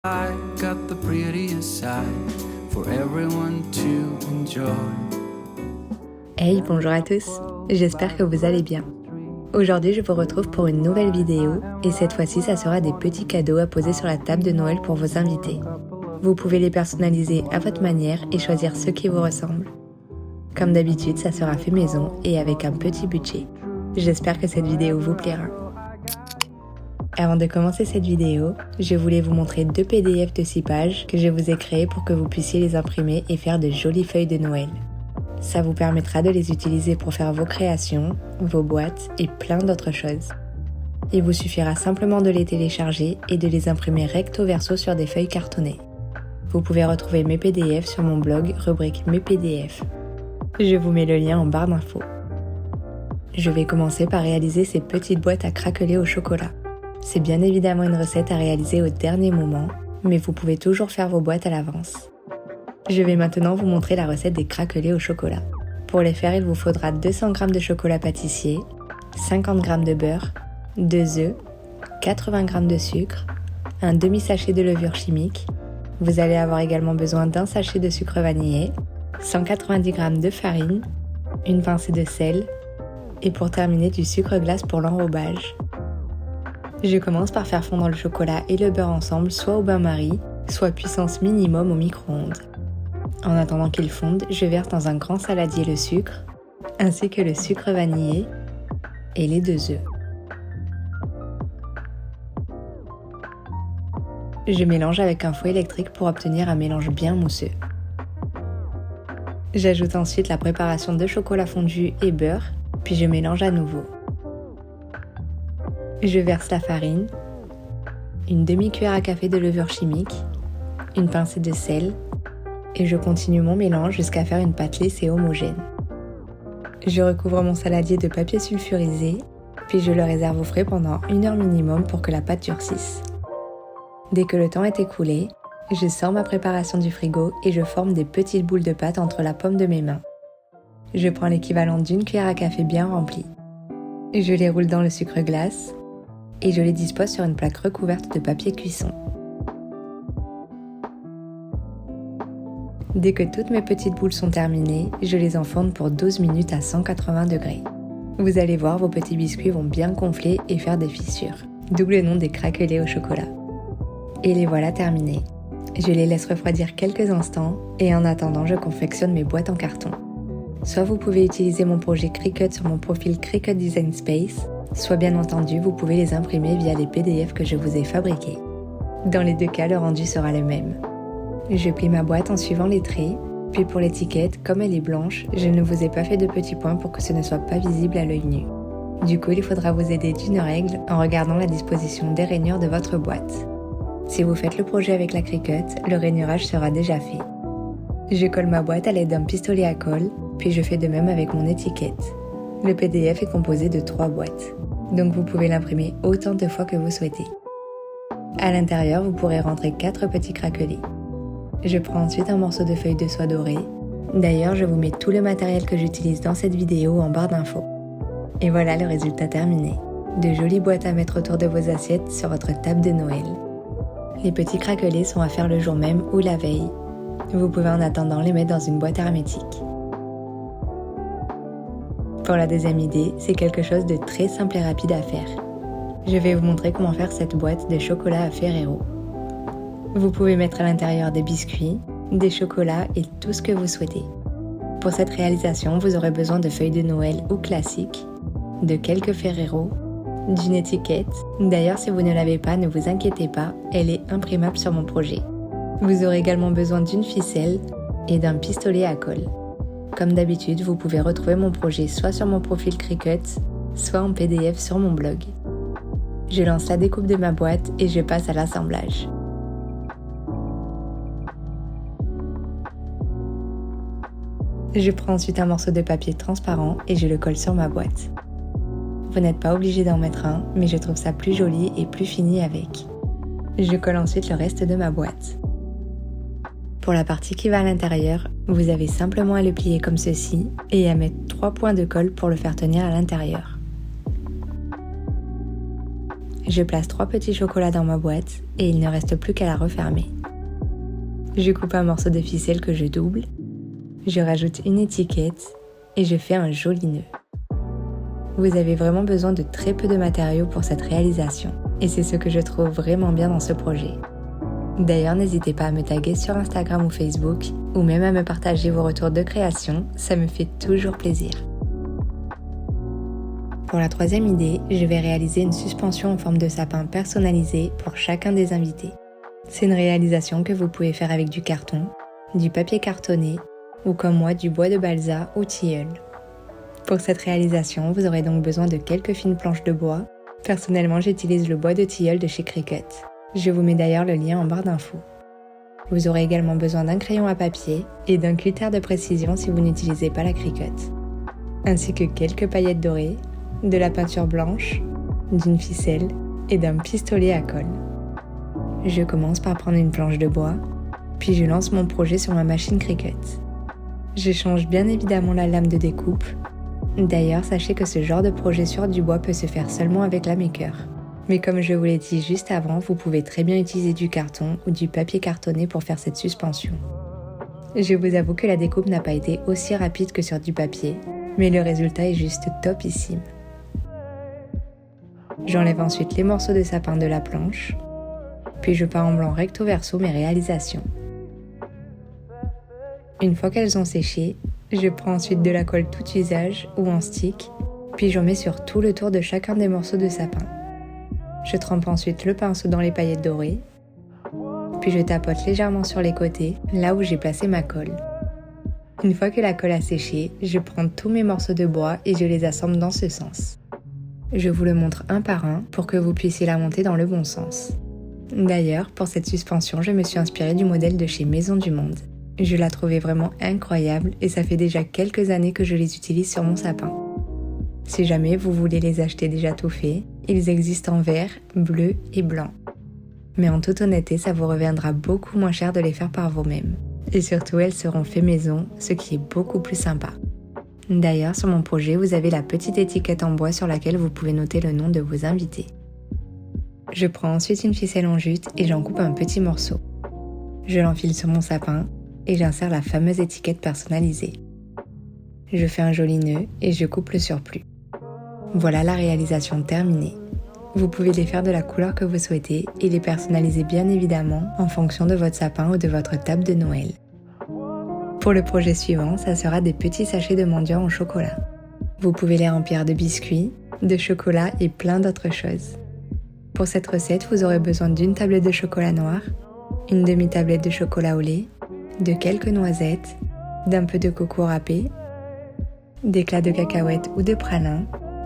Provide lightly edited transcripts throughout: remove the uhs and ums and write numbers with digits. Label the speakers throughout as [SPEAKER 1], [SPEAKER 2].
[SPEAKER 1] I got the prettiest side for everyone to enjoy.
[SPEAKER 2] Hey, bonjour à tous, j'espère que vous allez bien. Aujourd'hui, je vous retrouve pour une nouvelle vidéo et cette fois-ci, ça sera des petits cadeaux à poser sur la table de Noël pour vos invités. Vous pouvez les personnaliser à votre manière et choisir ceux qui vous ressemblent. Comme d'habitude, ça sera fait maison et avec un petit budget. J'espère que cette vidéo vous plaira. Avant de commencer cette vidéo, je voulais vous montrer 2 PDF de 6 pages que je vous ai créés pour que vous puissiez les imprimer et faire de jolies feuilles de Noël. Ça vous permettra de les utiliser pour faire vos créations, vos boîtes et plein d'autres choses. Il vous suffira simplement de les télécharger et de les imprimer recto verso sur des feuilles cartonnées. Vous pouvez retrouver mes PDF sur mon blog, rubrique Mes PDF. Je vous mets le lien en barre d'infos. Je vais commencer par réaliser ces petites boîtes à craquelets au chocolat. C'est bien évidemment une recette à réaliser au dernier moment, mais vous pouvez toujours faire vos boîtes à l'avance. Je vais maintenant vous montrer la recette des craquelets au chocolat. Pour les faire, il vous faudra 200 g de chocolat pâtissier, 50 g de beurre, 2 œufs, 80 g de sucre, un demi-sachet de levure chimique. Vous allez avoir également besoin d'un sachet de sucre vanillé, 190 g de farine, une pincée de sel et pour terminer du sucre glace pour l'enrobage. Je commence par faire fondre le chocolat et le beurre ensemble, soit au bain-marie, soit puissance minimum au micro-ondes. En attendant qu'ils fondent, je verse dans un grand saladier le sucre, ainsi que le sucre vanillé et les 2 œufs. Je mélange avec un fouet électrique pour obtenir un mélange bien mousseux. J'ajoute ensuite la préparation de chocolat fondu et beurre, puis je mélange à nouveau. Je verse la farine, une demi-cuillère à café de levure chimique, une pincée de sel et je continue mon mélange jusqu'à faire une pâte lisse et homogène. Je recouvre mon saladier de papier sulfurisé, puis je le réserve au frais pendant 1 heure minimum pour que la pâte durcisse. Dès que le temps est écoulé, je sors ma préparation du frigo et je forme des petites boules de pâte entre la paume de mes mains. Je prends l'équivalent d'1 cuillère à café bien remplie. Je les roule dans le sucre glace et je les dispose sur une plaque recouverte de papier cuisson. Dès que toutes mes petites boules sont terminées, je les enfourne pour 12 minutes à 180 degrés. Vous allez voir, vos petits biscuits vont bien gonfler et faire des fissures, d'où le nom des craquelets au chocolat. Et les voilà terminés. Je les laisse refroidir quelques instants et en attendant, je confectionne mes boîtes en carton. Soit vous pouvez utiliser mon projet Cricut sur mon profil Cricut Design Space, soit bien entendu, vous pouvez les imprimer via les PDF que je vous ai fabriqués. Dans les 2 cas, le rendu sera le même. Je plie ma boîte en suivant les traits, puis pour l'étiquette, comme elle est blanche, je ne vous ai pas fait de petits points pour que ce ne soit pas visible à l'œil nu. Du coup, il faudra vous aider d'une règle en regardant la disposition des rainures de votre boîte. Si vous faites le projet avec la Cricut, le rainurage sera déjà fait. Je colle ma boîte à l'aide d'un pistolet à colle, puis je fais de même avec mon étiquette. Le PDF est composé de 3 boîtes, donc vous pouvez l'imprimer autant de fois que vous souhaitez. À l'intérieur, vous pourrez rentrer 4 petits craquelets. Je prends ensuite un morceau de feuille de soie dorée. D'ailleurs, je vous mets tout le matériel que j'utilise dans cette vidéo en barre d'infos. Et voilà le résultat terminé. De jolies boîtes à mettre autour de vos assiettes sur votre table de Noël. Les petits craquelets sont à faire le jour même ou la veille. Vous pouvez en attendant les mettre dans une boîte hermétique. Pour la deuxième idée, c'est quelque chose de très simple et rapide à faire. Je vais vous montrer comment faire cette boîte de chocolat à Ferrero. Vous pouvez mettre à l'intérieur des biscuits, des chocolats et tout ce que vous souhaitez. Pour cette réalisation, vous aurez besoin de feuilles de Noël ou classiques, de quelques Ferrero, d'une étiquette. D'ailleurs, si vous ne l'avez pas, ne vous inquiétez pas, elle est imprimable sur mon projet. Vous aurez également besoin d'une ficelle et d'un pistolet à colle. Comme d'habitude, vous pouvez retrouver mon projet soit sur mon profil Cricut, soit en PDF sur mon blog. Je lance la découpe de ma boîte et je passe à l'assemblage. Je prends ensuite un morceau de papier transparent et je le colle sur ma boîte. Vous n'êtes pas obligé d'en mettre un, mais je trouve ça plus joli et plus fini avec. Je colle ensuite le reste de ma boîte. Pour la partie qui va à l'intérieur, vous avez simplement à le plier comme ceci et à mettre 3 points de colle pour le faire tenir à l'intérieur. Je place 3 petits chocolats dans ma boîte et il ne reste plus qu'à la refermer. Je coupe un morceau de ficelle que je double, je rajoute une étiquette et je fais un joli nœud. Vous avez vraiment besoin de très peu de matériaux pour cette réalisation et c'est ce que je trouve vraiment bien dans ce projet. D'ailleurs, n'hésitez pas à me taguer sur Instagram ou Facebook ou même à me partager vos retours de création, ça me fait toujours plaisir. Pour la troisième idée, je vais réaliser une suspension en forme de sapin personnalisée pour chacun des invités. C'est une réalisation que vous pouvez faire avec du carton, du papier cartonné ou comme moi du bois de balsa ou tilleul. Pour cette réalisation, vous aurez donc besoin de quelques fines planches de bois. Personnellement, j'utilise le bois de tilleul de chez Cricut. Je vous mets d'ailleurs le lien en barre d'infos. Vous aurez également besoin d'un crayon à papier et d'un cutter de précision si vous n'utilisez pas la Cricut, ainsi que quelques paillettes dorées, de la peinture blanche, d'une ficelle et d'un pistolet à colle. Je commence par prendre une planche de bois, puis je lance mon projet sur ma machine Cricut. Je change bien évidemment la lame de découpe. D'ailleurs, sachez que ce genre de projet sur du bois peut se faire seulement avec la Maker. Mais comme je vous l'ai dit juste avant, vous pouvez très bien utiliser du carton ou du papier cartonné pour faire cette suspension. Je vous avoue que la découpe n'a pas été aussi rapide que sur du papier, mais le résultat est juste topissime. J'enlève ensuite les morceaux de sapin de la planche, puis je peins en blanc recto verso mes réalisations. Une fois qu'elles ont séché, je prends ensuite de la colle tout usage ou en stick, puis j'en mets sur tout le tour de chacun des morceaux de sapin. Je trempe ensuite le pinceau dans les paillettes dorées, puis je tapote légèrement sur les côtés, là où j'ai placé ma colle. Une fois que la colle a séché, je prends tous mes morceaux de bois et je les assemble dans ce sens. Je vous le montre un par un pour que vous puissiez la monter dans le bon sens. D'ailleurs, pour cette suspension, je me suis inspirée du modèle de chez Maison du Monde. Je la trouvais vraiment incroyable et ça fait déjà quelques années que je les utilise sur mon sapin. Si jamais vous voulez les acheter déjà tout faits, ils existent en vert, bleu et blanc. Mais en toute honnêteté, ça vous reviendra beaucoup moins cher de les faire par vous-même. Et surtout, elles seront faites maison, ce qui est beaucoup plus sympa. D'ailleurs, sur mon projet, vous avez la petite étiquette en bois sur laquelle vous pouvez noter le nom de vos invités. Je prends ensuite une ficelle en jute et j'en coupe un petit morceau. Je l'enfile sur mon sapin et j'insère la fameuse étiquette personnalisée. Je fais un joli nœud et je coupe le surplus. Voilà la réalisation terminée. Vous pouvez les faire de la couleur que vous souhaitez et les personnaliser bien évidemment en fonction de votre sapin ou de votre table de Noël. Pour le projet suivant, ça sera des petits sachets de mendiant en chocolat. Vous pouvez les remplir de biscuits, de chocolat et plein d'autres choses. Pour cette recette, vous aurez besoin d'une tablette de chocolat noir, une demi-tablette de chocolat au lait, de quelques noisettes, d'un peu de coco râpé, d'éclats de cacahuètes ou de pralin.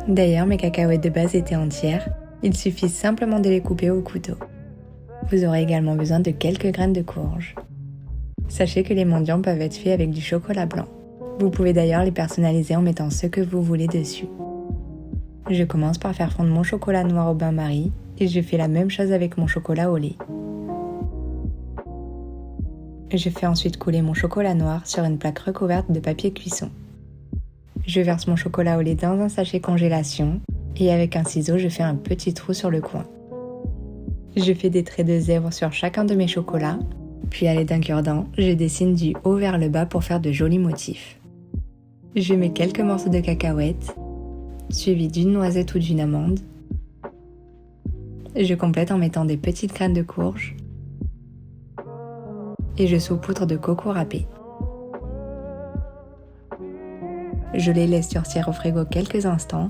[SPEAKER 2] D'ailleurs, mes cacahuètes de base étaient entières, il suffit simplement de les couper au couteau. Vous aurez également besoin de quelques graines de courge. Sachez que les mendiants peuvent être faits avec du chocolat blanc. Vous pouvez d'ailleurs les personnaliser en mettant ce que vous voulez dessus. Je commence par faire fondre mon chocolat noir au bain-marie et je fais la même chose avec mon chocolat au lait. Je fais ensuite couler mon chocolat noir sur une plaque recouverte de papier cuisson. Je verse mon chocolat au lait dans un sachet congélation et avec un ciseau, je fais un petit trou sur le coin. Je fais des traits de zèbre sur chacun de mes chocolats, puis à l'aide d'un cure-dent, je dessine du haut vers le bas pour faire de jolis motifs. Je mets quelques morceaux de cacahuètes, suivis d'une noisette ou d'une amande. Je complète en mettant des petites graines de courge et je saupoudre de coco râpé. Je les laisse durcir au frigo quelques instants,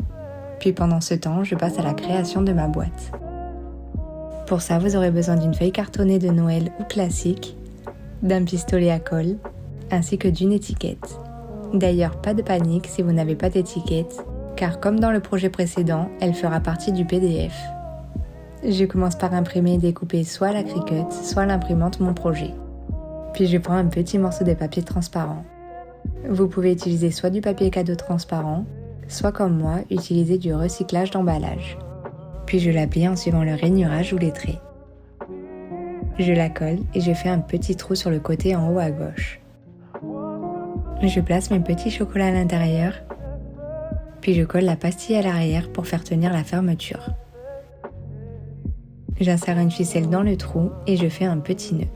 [SPEAKER 2] puis pendant ce temps, je passe à la création de ma boîte. Pour ça, vous aurez besoin d'une feuille cartonnée de Noël ou classique, d'un pistolet à colle, ainsi que d'une étiquette. D'ailleurs, pas de panique si vous n'avez pas d'étiquette, car comme dans le projet précédent, elle fera partie du PDF. Je commence par imprimer et découper soit à la Cricut, soit à l'imprimante mon projet. Puis je prends un petit morceau de papier transparent. Vous pouvez utiliser soit du papier cadeau transparent, soit comme moi, utiliser du recyclage d'emballage. Puis je l'appuie en suivant le rainurage ou les traits. Je la colle et je fais un petit trou sur le côté en haut à gauche. Je place mes petits chocolats à l'intérieur, puis je colle la pastille à l'arrière pour faire tenir la fermeture. J'insère une ficelle dans le trou et je fais un petit nœud.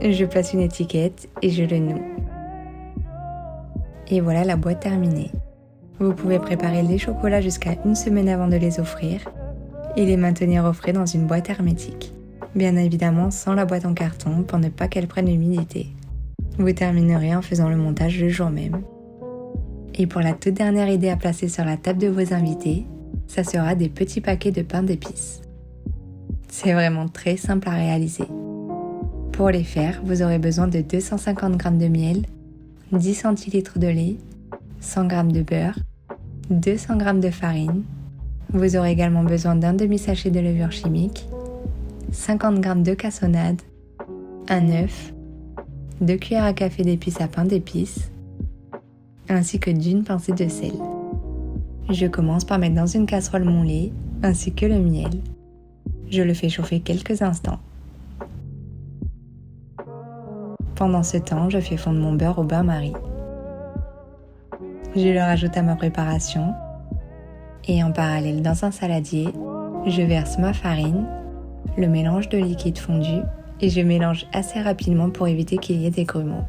[SPEAKER 2] Je place une étiquette et je le noue. Et voilà la boîte terminée. Vous pouvez préparer les chocolats jusqu'à 1 semaine avant de les offrir et les maintenir au frais dans une boîte hermétique. Bien évidemment sans la boîte en carton pour ne pas qu'elle prenne l'humidité. Vous terminerez en faisant le montage le jour même. Et pour la toute dernière idée à placer sur la table de vos invités, ça sera des petits paquets de pain d'épices. C'est vraiment très simple à réaliser. Pour les faire, vous aurez besoin de 250 g de miel, 10 centilitres de lait, 100 g de beurre, 200 g de farine. Vous aurez également besoin d'un demi-sachet de levure chimique, 50 g de cassonade, un œuf, 2 cuillères à café d'épices à pain d'épices, ainsi que d'une pincée de sel. Je commence par mettre dans une casserole mon lait, ainsi que le miel. Je le fais chauffer quelques instants. Pendant ce temps, je fais fondre mon beurre au bain-marie. Je le rajoute à ma préparation et en parallèle dans un saladier, je verse ma farine, le mélange de liquide fondu et je mélange assez rapidement pour éviter qu'il y ait des grumeaux.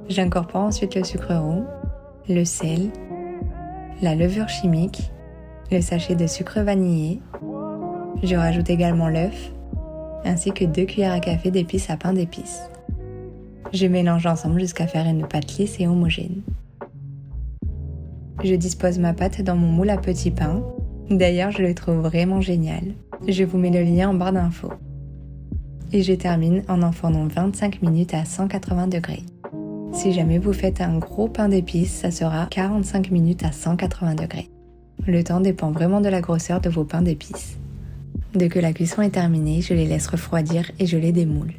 [SPEAKER 2] J'incorpore ensuite le sucre roux, le sel, la levure chimique, le sachet de sucre vanillé. Je rajoute également l'œuf, ainsi que 2 cuillères à café d'épices à pain d'épices. Je mélange ensemble jusqu'à faire une pâte lisse et homogène. Je dispose ma pâte dans mon moule à petits pains. D'ailleurs, je le trouve vraiment génial. Je vous mets le lien en barre d'infos. Et je termine en enfournant 25 minutes à 180 degrés. Si jamais vous faites un gros pain d'épices, ça sera 45 minutes à 180 degrés. Le temps dépend vraiment de la grosseur de vos pains d'épices. Dès que la cuisson est terminée, je les laisse refroidir et je les démoule.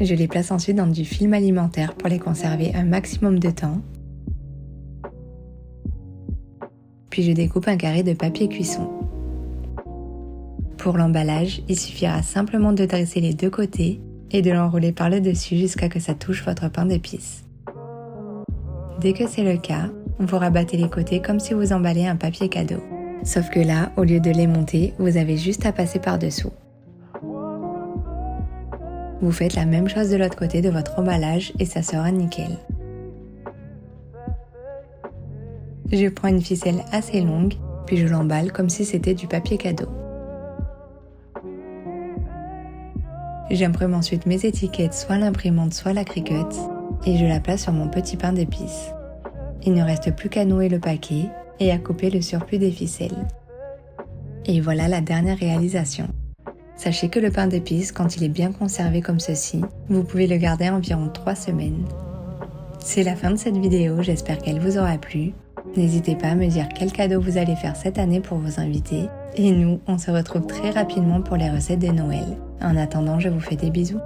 [SPEAKER 2] Je les place ensuite dans du film alimentaire pour les conserver un maximum de temps. Puis je découpe un carré de papier cuisson. Pour l'emballage, il suffira simplement de dresser les deux côtés et de l'enrouler par le dessus jusqu'à que ça touche votre pain d'épices. Dès que c'est le cas, vous rabattez les côtés comme si vous emballez un papier cadeau. Sauf que là, au lieu de les monter, vous avez juste à passer par-dessous. Vous faites la même chose de l'autre côté de votre emballage et ça sera nickel. Je prends une ficelle assez longue, puis je l'emballe comme si c'était du papier cadeau. J'imprime ensuite mes étiquettes, soit à l'imprimante, soit à la Cricut, et je la place sur mon petit pain d'épices. Il ne reste plus qu'à nouer le paquet et à couper le surplus des ficelles. Et voilà la dernière réalisation. Sachez que le pain d'épices, quand il est bien conservé comme ceci, vous pouvez le garder environ 3 semaines. C'est la fin de cette vidéo, j'espère qu'elle vous aura plu. N'hésitez pas à me dire quel cadeau vous allez faire cette année pour vos invités. Et nous, on se retrouve très rapidement pour les recettes de Noël. En attendant, je vous fais des bisous.